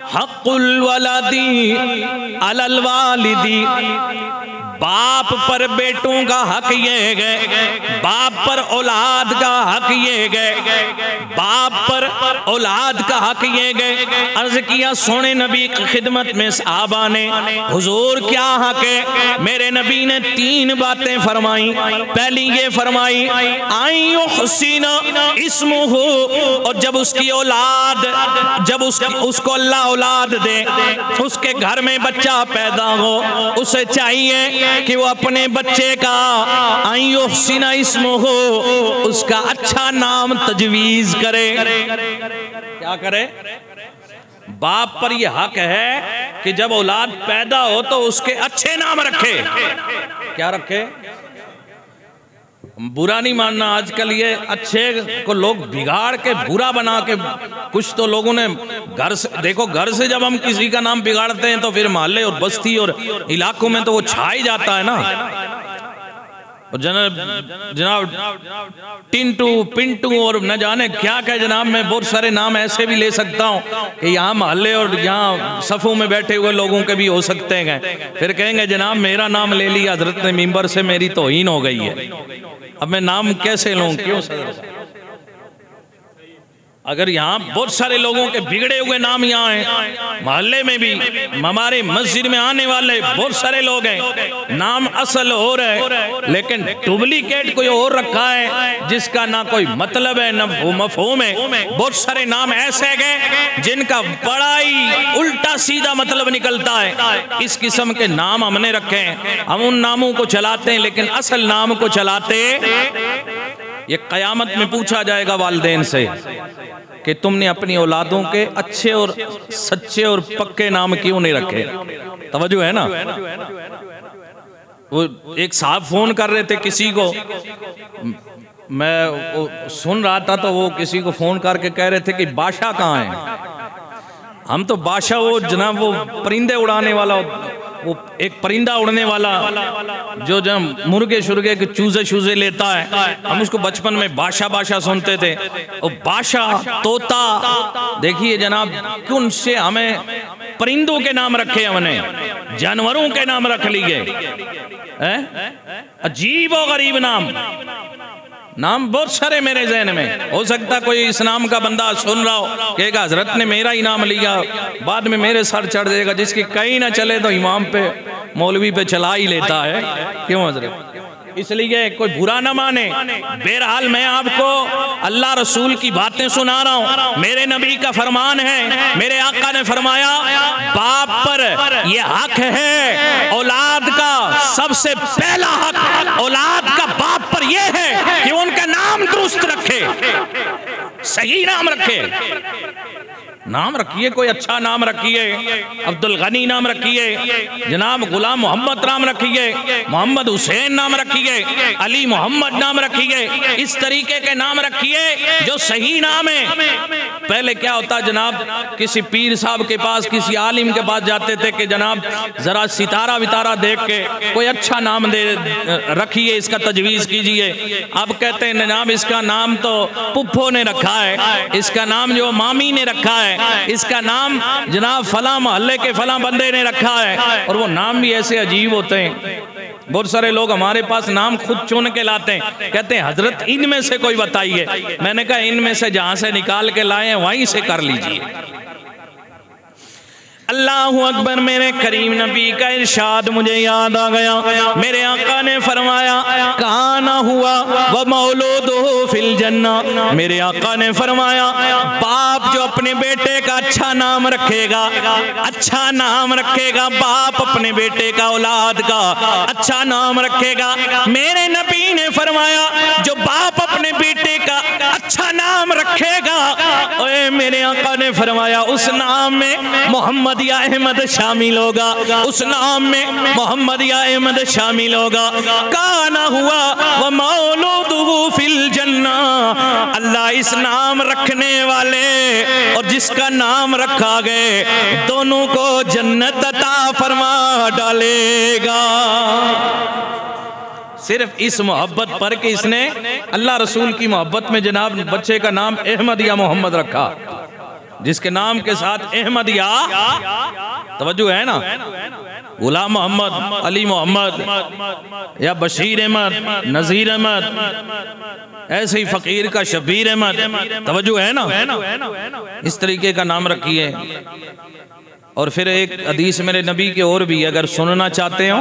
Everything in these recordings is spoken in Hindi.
हक़्क़ुल वलदी अलल वालिदी, बाप पर बेटों का हक ये गए, बाप पर औलाद का हक ये गए, बाप पर औलाद का हक ये गए। अर्ज किया सोने नबी की खिदमत में सहाबा ने, हुजूर क्या हक है? मेरे नबी ने तीन बातें फरमाई। पहली ये फरमाई आई हुसीना इस्मुहु, और जब उसकी औलाद, जब उसको अल्लाह औलाद दे, उसके घर में बच्चा पैदा हो, उसे चाहिए कि वो अपने बच्चे का आई हुसीना इस्मुहु, उसका अच्छा नाम तजवीज करे। क्या करे? बाप पर यह हक है कि जब औलाद पैदा हो तो उसके अच्छे नाम रखे। क्या रखे? बुरा नहीं मानना, आजकल ये अच्छे को लोग बिगाड़ के बुरा बना के, कुछ तो लोगों ने घर से, देखो घर से जब हम किसी का नाम बिगाड़ते हैं तो फिर मोहल्ले और बस्ती और इलाकों में तो वो छा ही जाता है ना। और जनाब टिंटू पिंटू और न जाने क्या क्या जनाब, मैं बहुत सारे नाम ऐसे भी ले सकता हूँ कि यहाँ मोहल्ले और यहाँ सफ़ों में बैठे हुए लोगों के भी हो सकते हैं। फिर कहेंगे जनाब मेरा नाम ले लिया हजरत ने मिंबर से, मेरी तौहीन हो गई है, अब मैं नाम कैसे लूँ? क्यों सर? अगर यहाँ बहुत सारे लोगों के बिगड़े हुए नाम यहाँ हैं, मोहल्ले में भी हमारे मस्जिद में आने वाले बहुत सारे लोग हैं, नाम असल हो रहा है लेकिन डुप्लीकेट कोई और रखा है जिसका ना कोई मतलब है ना मफहूम है। बहुत सारे नाम ऐसे हैं जिनका बड़ा ही उल्टा सीधा मतलब निकलता है। इस किस्म के नाम हमने रखे हैं, हम उन नामों को चलाते हैं लेकिन असल नाम को चलाते। ये कयामत में पूछा जाएगा वालिदैन से कि तुमने अपनी औलादों के अच्छे और सच्चे और पक्के नाम क्यों नहीं रखे? तवज्जो है ना? वो एक साहब फोन कर रहे थे किसी को, मैं सुन रहा था, तो वो किसी को फोन करके कह रहे थे कि बादशाह कहाँ है? हम तो बादशाह वो जनाब वो परिंदे उड़ाने वाला, वो एक परिंदा उड़ने वाला जो जब मुर्गे शुर्गे के चूजे शूजे लेता है, हम उसको बचपन में बादशाह बादशाह सुनते थे। और बादशाह तोता, देखिए जनाब क्यों से हमें परिंदों के नाम रखे, हमने जानवरों के नाम रख लिए। अजीब और गरीब नाम बहुत सारे मेरे ज़हन में। हो सकता कोई इस नाम का बंदा सुन रहा हो, कहेगा हजरत ने मेरा ही नाम लिया, बाद में मेरे सर चढ़ जाएगा। जिसकी कहीं ना चले तो इमाम पे मौलवी पे चला ही लेता है। क्यों हजरत? इसलिए कोई बुरा ना माने। बहरहाल मैं आपको अल्लाह रसूल की बातें सुना रहा हूँ। मेरे नबी का फरमान है, मेरे आका ने फरमाया बाप पर यह हक है, औलाद का सबसे पहला हक औलाद का बाप पर यह है कि उनका नाम दुरुस्त रखे, सही नाम रखे। नाम रखिए, कोई अच्छा नाम रखिए, अब्दुल गनी नाम रखिए, जनाब गुलाम मोहम्मद नाम रखिए, मोहम्मद हुसैन नाम रखिए, अली मोहम्मद नाम रखिए। इस तरीके के नाम रखिए जो सही नाम है। पहले क्या होता जनाब, किसी पीर साहब के पास, किसी आलिम के पास जाते थे कि जनाब जरा सितारा वितारा देख के कोई अच्छा नाम दे रखिए, इसका तजवीज़ कीजिए। अब कहते हैं जनाब इसका नाम तो पुप्पो ने रखा है, इसका नाम जो मामी ने रखा है, इसका नाम जनाब फला मोहल्ले के फला बंदे ने रखा है। और वो नाम भी ऐसे अजीब होते हैं। बहुत सारे लोग हमारे पास नाम खुद चुन के लाते हैं, कहते हैं हजरत इनमें से कोई बताइए। मैंने कहा इनमें से जहां से निकाल के लाए हैं वहीं से कर लीजिए। अल्लाहु अकबर। मेरे करीम नबी का इरशाद मुझे याद आ गया। मेरे आका ने फरमाया काना हुआ व मौलूदुहु फिल जन्ना। मेरे आका ने फरमाया बाप जो अपने बेटे का अच्छा नाम रखेगा, अच्छा नाम रखेगा, बाप अपने बेटे का औलाद का अच्छा नाम रखेगा। मेरे नबी ने फरमाया जो बाप अपने बेटे का अच्छा नाम रखेगा, ओए मेरे आका ने फरमाया उस नाम में मोहम्मद या अहमद शामिल होगा, उस नाम में मोहम्मद या अहमद शामिल होगा। काना हुआ व मौलूदुहु फिल जन्ना। अल्लाह इस नाम रखने वाले और जिसका नाम रखा गए दोनों को जन्नत अता फरमा डालेगा। सिर्फ इस मोहब्बत पर कि इसने अल्लाह रसूल की मोहब्बत में जनाब बच्चे का नाम अहमद या मोहम्मद रखा। जिसके नाम के साथ अहमद या तवज्जो है ना, गुलाम मोहम्मद, अली मोहम्मद या बशीर अहमद, नज़ीर अहमद, ऐसे ही फकीर का शबीर अहमद, तवज्जो है ना, इस तरीके का नाम रखिए। और फिर एक हदीस मेरे नबी के और भी, अगर सुनना चाहते हो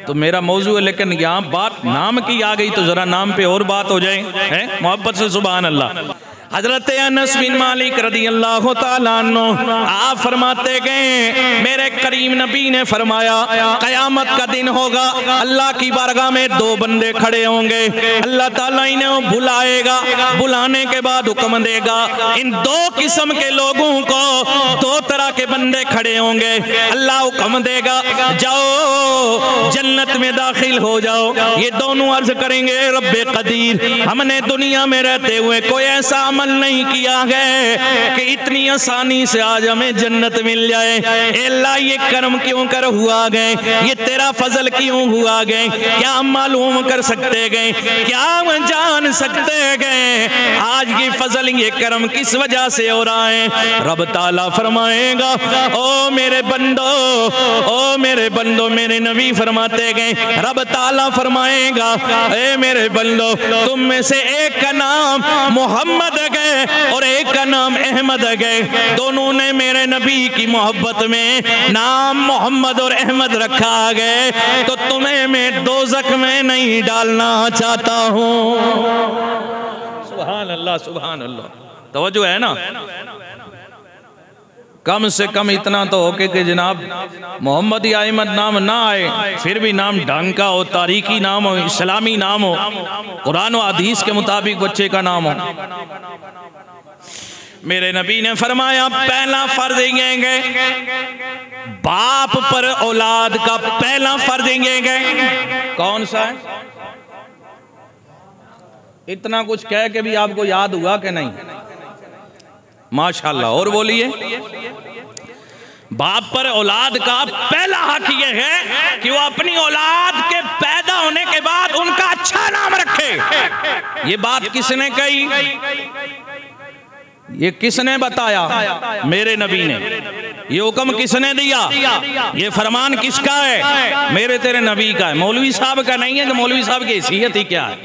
तो मेरा मौजू है, लेकिन यहाँ बात नाम की आ गई तो जरा नाम पे और बात हो जाए, है मोहब्बत से सुभान अल्लाह। हजरत अनस बिन मालिक रदी अल्लाह तआला अन्हु आप फरमाते गए, मेरे करीम नबी ने फरमाया कयामत का दिन होगा, अल्लाह की बारगाह में दो बंदे खड़े होंगे, अल्लाह ताला इन्हें बुलाएगा, बुलाने के बाद हुक्म देगा, इन दो किस्म के लोगों को, दो तरह के बंदे खड़े होंगे, अल्लाह हुक्म देगा जाओ जन्नत में दाखिल हो जाओ। ये दोनों अर्ज करेंगे रब्बे कदीर, हमने दुनिया में रहते हुए कोई ऐसा अमल नहीं किया है कि इतनी आसानी से आज हमें जन्नत मिल जाए। अल्लाह ये कर्म क्यों कर हुआ गए, ये तेरा फजल क्यों हुआ गए, क्या हम मालूम कर सकते गए, क्या हम जान सकते गए आज ये फजल ये कर्म किस वजह से हो रहा है। रब ताला फरमाएगा ओ मेरे बंदो, ओ मेरे बंदो, मेरे नबी फरमाते गए, रब ताला फरमाएगा ए मेरे बंदो, तुम में से एक का नाम मोहम्मद गए और एक का नाम अहमद गए, दोनों ने मेरे नबी की मोहब्बत में नाम मोहम्मद और अहमद रखा गए, तो तुम्हें मैं दोज़ख में नहीं डालना चाहता हूँ। सुभान अल्लाह, सुभान अल्लाह, तवज्जो है ना। कम से कम इतना तो हो कि जनाब मोहम्मद या अहमद नाम ना आए, फिर भी नाम ढंग का हो, तारीखी नाम हो, इस्लामी नाम हो, कुरान और हदीस के मुताबिक बच्चे का नाम हो। मेरे नबी ने फरमाया पहला फर्ज ये बाप पर औलाद का पहला फर्ज ये कौन सा है? इतना कुछ कह के भी आपको याद हुआ कि नहीं? माशाल्लाह। और बोलिए, बाप पर औलाद का पहला हक यह है कि वो अपनी औलाद के पैदा होने के बाद उनका अच्छा नाम रखे। ये बात किसने कही? ये किसने बताया? मेरे नबी ने। ये हुक्म किसने दिया? ये फरमान किसका है? मेरे तेरे नबी का है, मौलवी साहब का नहीं है कि मौलवी साहब की हैसियत ही क्या है।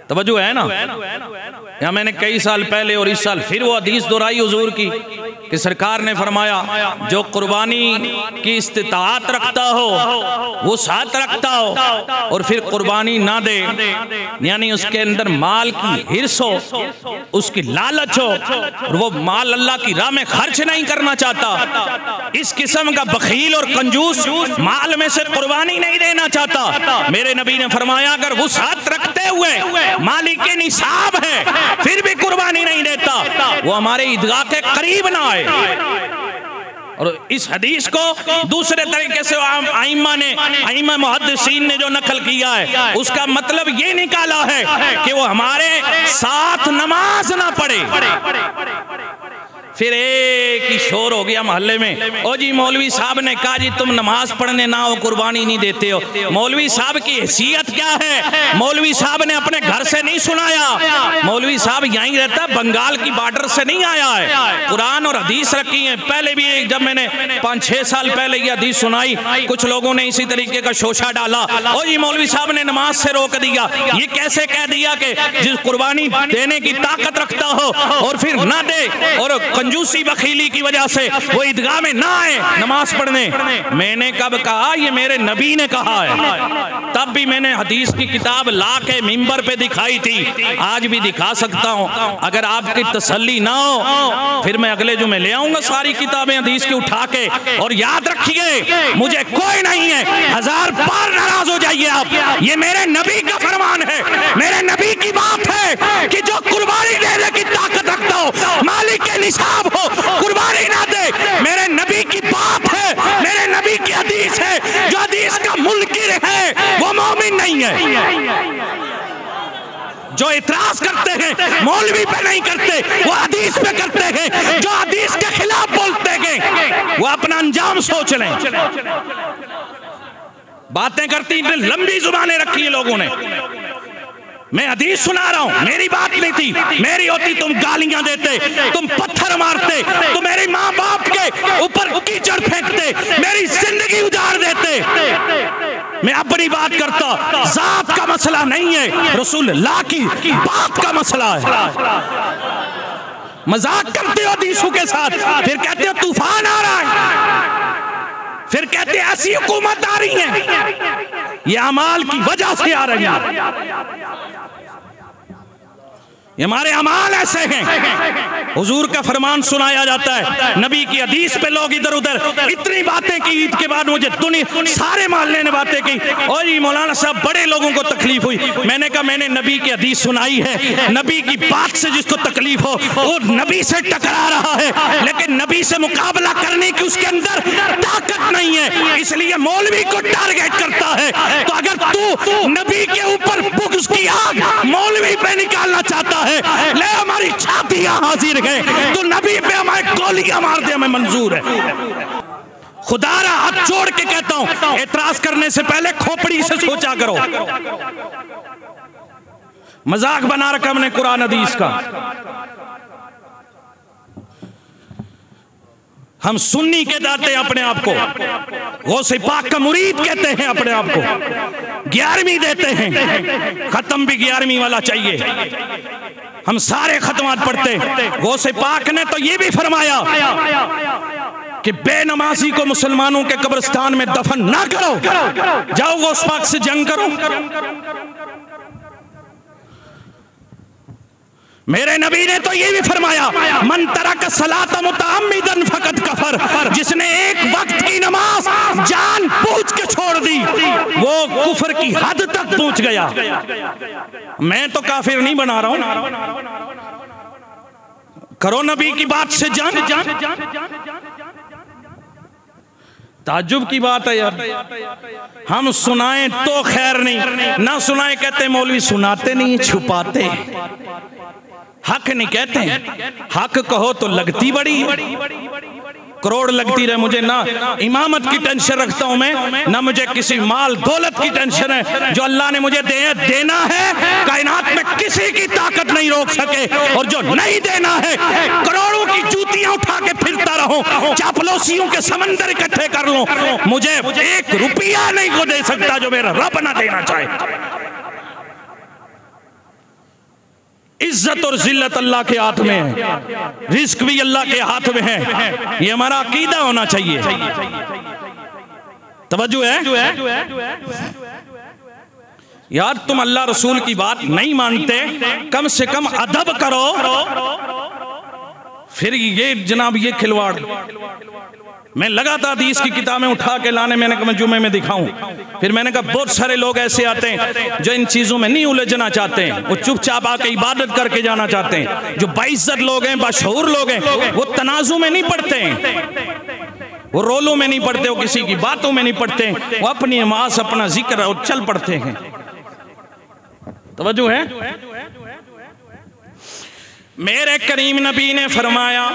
तवज्जो है ना। या मैंने कई साल पहले और इस साल फिर वो हदीस दोहराई हुजूर की कि सरकार ने फरमाया जो कुर्बानी की इस्तिताअत रखता हो, वो साथ रखता हो और फिर कुर्बानी ना दे, यानी उसके अंदर माल की हिर्स हो, उसकी लालच हो और वो माल अल्लाह की राह में खर्च नहीं करना चाहता, इस किस्म का बखील और कंजूस माल में से कुर्बानी नहीं देना चाहता, मेरे नबी ने फरमाया अगर वो साथ रखते हुए मालिक के निसाब है फिर भी कुर्बानी नहीं देता, वो हमारे ईदगाह के करीब ना आए। और इस हदीस को दूसरे तरीके से आइम्मा मुहद्दिसीन ने जो नकल किया है उसका मतलब ये निकाला है कि वो हमारे साथ नमाज ना पढ़े। फिर एक ही शोर हो गया मोहल्ले में, ओ जी मौलवी साहब ने कहा जी तुम नमाज पढ़ने ना हो, कुर्बानी नहीं देते हो। मौलवी साहब की हैसियत क्या है? मौलवी साहब ने अपने घर से नहीं सुनाया, मौलवी साहब यहीं रहता, बंगाल की बॉर्डर से नहीं आया है। कुरान और हदीस रखी है। पहले भी जब मैंने 5-6 साल पहले ये हदीस सुनाई, कुछ लोगों ने इसी तरीके का शोशा डाला, ओ जी मौलवी साहब ने नमाज से रोक दिया। ये कैसे कह दिया कि जिस कुर्बानी देने की ताकत रखता हो और फिर ना दे और कंजूसी बखीली की वजह से वो ईदगाह में ना आए नमाज पढ़ने। मैंने कब कहा? ये मेरे नबी ने कहा है। तब भी मैंने हदीस की किताब ला के मिंबर पे दिखाई थी, आज भी दिखा सकता हूं। अगर आपकी तसल्ली ना हो फिर मैं अगले जुमे ले आऊंगा सारी किताबें हदीस की उठा के। और याद रखिए मुझे कोई नहीं है, 1000 बार नाराज हो जाइए आप, ये मेरे नबी का फरमान है, मेरे नबी की बात है कि जो कुर्बानी देने की ताकत रखता हो, मालिक के निसाब हो, कुर्बानी ना दे, मेरे नबी की बात है, मेरे नबी की हदीस है। जो हदीस का मुनकिर है वो मोमिन नहीं है। जो इतराज करते हैं मौलवी पे नहीं करते, वो हदीस पे करते हैं। जो हदीस के खिलाफ बोलते हैं वो अपना अंजाम सोच लें। बातें करती लंबी जुबानें रखी है लोगों ने। मैं हदीस सुना रहा हूं, मेरी बात नहीं थी, मेरी होती तुम गालियां देते, तुम पत्थर मारते, तुम मेरे माँ बाप के ऊपर कीचड़ फेंकते, मेरी जिंदगी उजाड़ देते। मैं अपनी बात करता, जात का मसला नहीं है, रसूलुल्लाह की बात का मसला है। मजाक करते हो हदीसों के साथ, फिर कहते हो तूफान आ रहा है, फिर कहते ऐसी हुकूमत आ रही है, ये अमाल की वजह से आ रही है, ये हमारे अमाल ऐसे हैं। हुजूर का फरमान सुनाया जाता है, नबी की हदीस पे लोग इधर उधर इतनी बातें की, ईद के बाद मुझे दुनिया सारे मोहल्ले ने बातें की, और ये मौलाना साहब बड़े लोगों को तकलीफ हुई। मैंने कहा मैंने नबी की हदीस सुनाई है, नबी की बात से जिसको तकलीफ हो वो नबी से टकरा रहा है, लेकिन नबी से मुकाबला करने की उसके अंदर ताकत नहीं है, इसलिए मौलवी को टारगेट करता है। तो अगर तू नबी के ऊपर बुग़्ज़ की आग मौलवी पे निकालना चाहता है, ले हमारी छातियां हाजिर है, तो नबी पे हमारे गोलियां मार दे, हमें मंजूर है। खुदारा हाथ जोड़ के कहता हूं, एतराज करने से पहले खोपड़ी से सोचा करो। मजाक बना रखा हमने कुरान हदीस का। हम सुन्नी के दाते हैं अपने आप को, गौसे पाक का मुरीद कहते हैं अपने आप को, 11वीं देते हैं, खत्म भी 11वीं वाला चाहिए। हम सारे खत्मात पढ़ते। गौसे पाक ने तो ये भी फरमाया कि बेनमाजी को मुसलमानों के कब्रिस्तान में दफन ना करो, जाओ गौस पाक से जंग करो। मेरे नबी ने तो ये भी फरमाया, मन तरक सलात मुतअम्मिदन फकत कफर, जिसने एक वक्त की नमाज जानबूझ के छोड़ दी वो कुफर की हद तक पहुंच गया। मैं तो काफिर नहीं बना रहा हूं, करो नबी की बात से जंग। ताज्जुब की बात है यार, हम सुनाएं तो खैर नहीं, ना सुनाएं कहते मौलवी सुनाते नहीं छुपाते, हक नहीं कहते, हक कहो तो लगती बड़ी है, करोड़ लगती रहे। मुझे ना इमामत की टेंशन रखता हूं मैं, ना मुझे किसी माल दौलत की टेंशन है। जो अल्लाह ने मुझे देना है, कायनात में किसी की ताकत नहीं रोक सके, और जो नहीं देना है करोड़ों की जूतियां उठा के फिरता रहूं, चापलूसियों के समंदर इकट्ठे कर लूं, मुझे 1 रुपया नहीं को दे सकता जो मेरा रब ना देना चाहे। इज्जत और जिल्लत अल्लाह के हाथ में है, रिस्क भी अल्लाह के हाथ में है, ये हमारा अकीदा होना चाहिए। तवज्जो है यार, तुम अल्लाह रसूल की बात नहीं मानते, कम से कम अदब करो, फिर ये जनाब ये खिलवाड़। मैं लगा था हदीस की किताबें उठा के लाने, मैंने कहा मैं जुमे में दिखाऊं, फिर मैंने कहा बहुत सारे लोग ऐसे आते हैं जो इन चीजों में नहीं उलझना चाहते हैं, वो चुपचाप आके इबादत करके जाना चाहते हैं। जो बाइज्जत लोग हैं, बाशऊर लोग हैं, वो तनाजु में नहीं पढ़ते हैं, वो रोलों में नहीं पढ़ते, वो किसी की बातों में नहीं पढ़ते, वो अपनी नमाज अपना जिक्र और चल पढ़ते हैं। तवज्जो है। मेरे करीम नबी ने फरमाया,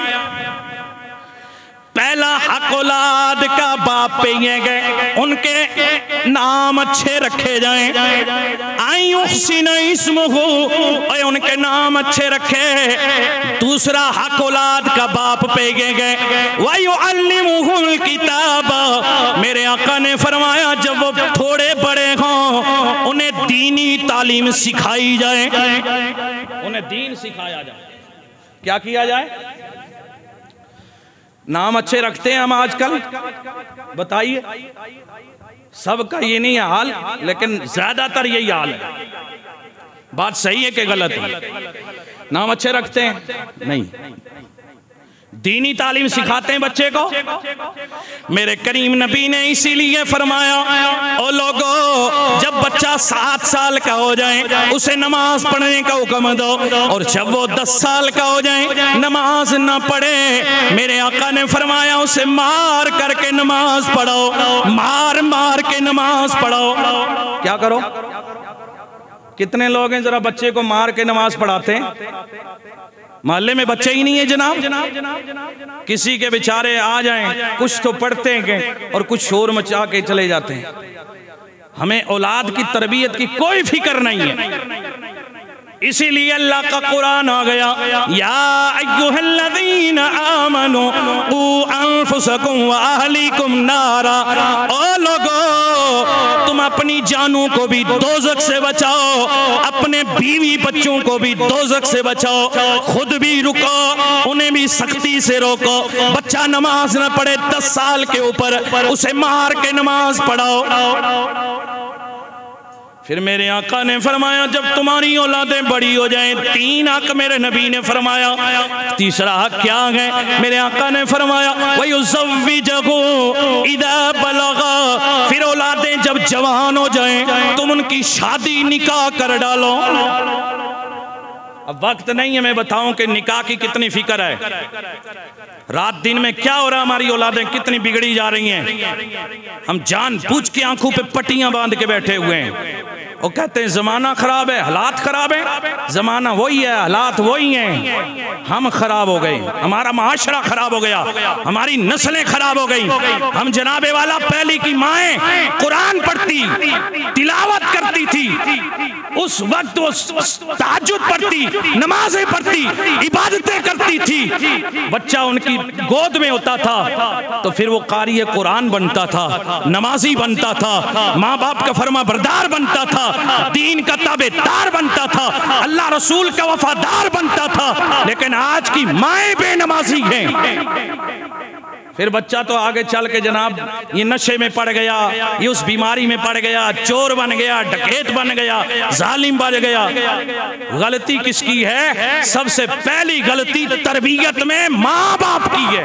पहला हक औलाद का बाप पे ये गए, उनके नाम अच्छे रखे जाएं, और उनके नाम अच्छे रखे। दूसरा हक औलाद का बाप पे गए, वयुअल्लिमुहुल किताब, मेरे आका ने फरमाया जब वो थोड़े बड़े हों उन्हें दीनी तालीम सिखाई जाए, उन्हें दीन सिखाया जाए। क्या किया जाए? नाम अच्छे रखते हैं हम आजकल, बताइए, सबका ये नहीं है हाल, लेकिन ज्यादातर यही हाल है। बात सही है कि गलत है? नाम अच्छे रखते हैं? नहीं, दीनी तालीम सिखाते हैं बच्चे को। मेरे करीम नबी ने इसीलिए फरमाया, ओ लोगों, जब बच्चा 7 साल का हो जाए उसे नमाज पढ़ने का हुक्म दो, और जब वो 10 साल का हो जाए नमाज ना पढ़े, मेरे आका ने फरमाया उसे मार करके नमाज पढ़ो, मार मार के नमाज पढ़ो। क्या करो? कितने लोग हैं जरा बच्चे को मार के नमाज पढ़ाते हैं? मोहल्ले में बच्चे ही नहीं है जनाब। किसी के बेचारे आ जाएं, कुछ तो पढ़ते हैं और कुछ शोर मचा के चले जाते हैं। हमें औलाद की तरबियत की कोई फिक्र नहीं है। इसीलिए अल्लाह का कुरान आ गया, या अय्युहल्लज़ीना आमनू क़ू अनफुसकुम व अहलीकुम नारा। ओ लोगो, तुम अपनी जानों को भी दोज़ख से बचाओ, अपने बीवी बच्चों को भी दोज़ख से बचाओ, खुद भी रुको, उन्हें भी सख्ती से रोको। बच्चा नमाज न पढ़े 10 साल के ऊपर, उसे मार के नमाज पढ़ाओ। फिर मेरे आका ने फरमाया जब तुम्हारी औलादें बड़ी हो जाएं, 3 हक मेरे नबी ने फरमाया। तीसरा हक क्या है? मेरे आका ने फरमाया वयुज़व्विजुहु इज़ा बलगा, फिर औलादें जब जवान हो जाएं तुम उनकी शादी निकाह कर डालो। अब वक्त नहीं है मैं बताऊं कि निकाह की कितनी फिक्र है, रात दिन में क्या हो रहा है, हमारी औलादें कितनी बिगड़ी जा रही हैं। हम जानबूझ के आंखों पे पट्टियां बांध के बैठे हुए हैं। वो कहते हैं जमाना खराब है, हालात खराब है। जमाना वही है, हालात वही हैं। हम खराब हो गए, हमारा माशरा खराब हो गया, हमारी नस्लें खराब हो गई। हम जनाबे वाला पहले की माएँ कुरान पढ़ती, तिलावत करती थी, उस वक्त वो तहज्जुद पढ़ती, नमाजें पढ़ती, इबादतें करती थी। बच्चा उनकी गोद में होता था तो फिर वो कारी कुरान बनता था, नमाजी बनता था, माँ बाप का फरमा बरदार बनता था, दीन का ताबेदार बनता था, अल्लाह रसूल का वफादार बनता था। लेकिन आज की माएँ बेनमाजी हैं। फिर बच्चा तो आगे चल के जनाब ये नशे में पड़ गया, ये उस बीमारी में पड़ गया, चोर बन गया, डकैत बन गया, जालिम बन गया। गलती किसकी है? सबसे पहली गलती तरबियत में माँ बाप की है।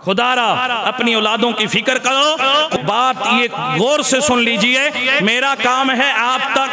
खुदारा अपनी औलादों की फिक्र करो। बात ये गौर से सुन लीजिए, मेरा काम है आप तक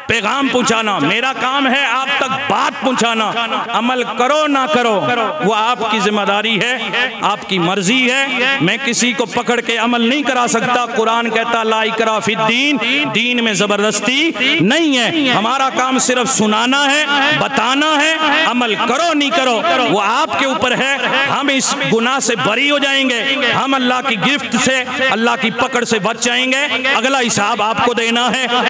पैगाम पहुंचाना, मेरा काम है आप तक बात पहुंचाना। अमल करो ना करो वो आपकी जिम्मेदारी है, आपकी मर्जी है। मैं किसी को पकड़ के अमल नहीं करा सकता। कुरान कहता ला इकरा फिद्दीन, दीन में जबरदस्ती नहीं है। हमारा काम सिर्फ सुनाना है, बताना है। अमल करो नहीं करो वो आपके ऊपर है। हम इस गुनाह से बरी हो जाएंगे, हम अल्लाह की गिरफ्त से, अल्लाह की पकड़ से बच जाएंगे। अगला हिसाब आपको देना है।